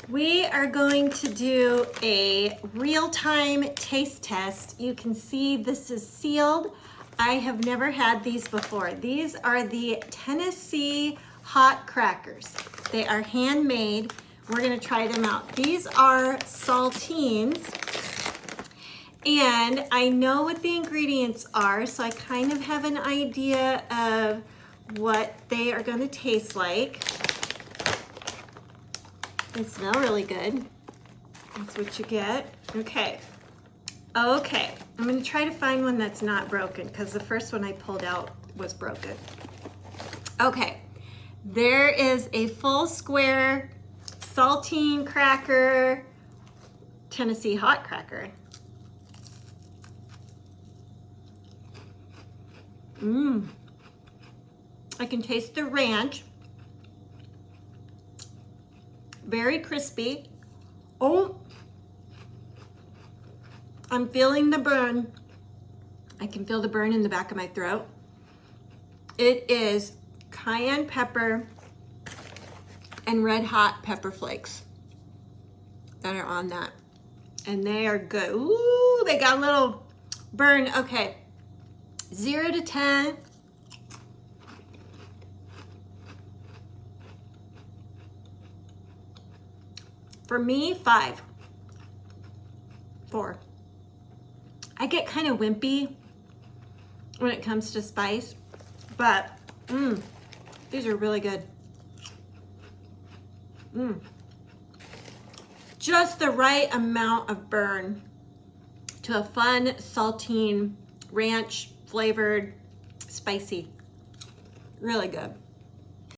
We are going to do a real-time taste test. You can see this is sealed. I have never had these before. These are the Tennessee hot crackers. They are handmade. We're gonna try them out. These are saltines, and I know what the ingredients are, so I kind of have an idea of what they are gonna taste like. They smell really good. That's what you get. Okay. Okay, I'm gonna try to find one that's not broken because the first one I pulled out was broken. Okay, there is a full square saltine cracker, Tennessee hot cracker. I can taste the ranch. Very crispy. Oh, I'm feeling the burn. I can feel the burn in the back of my throat. It is cayenne pepper and red hot pepper flakes that are on that. And they are good. Ooh, they got a little burn. Okay, 0 to 10. For me, 5. 4. I get kind of wimpy when it comes to spice, but these are really good. Just the right amount of burn to a fun, saltine, ranch flavored, spicy. Really good.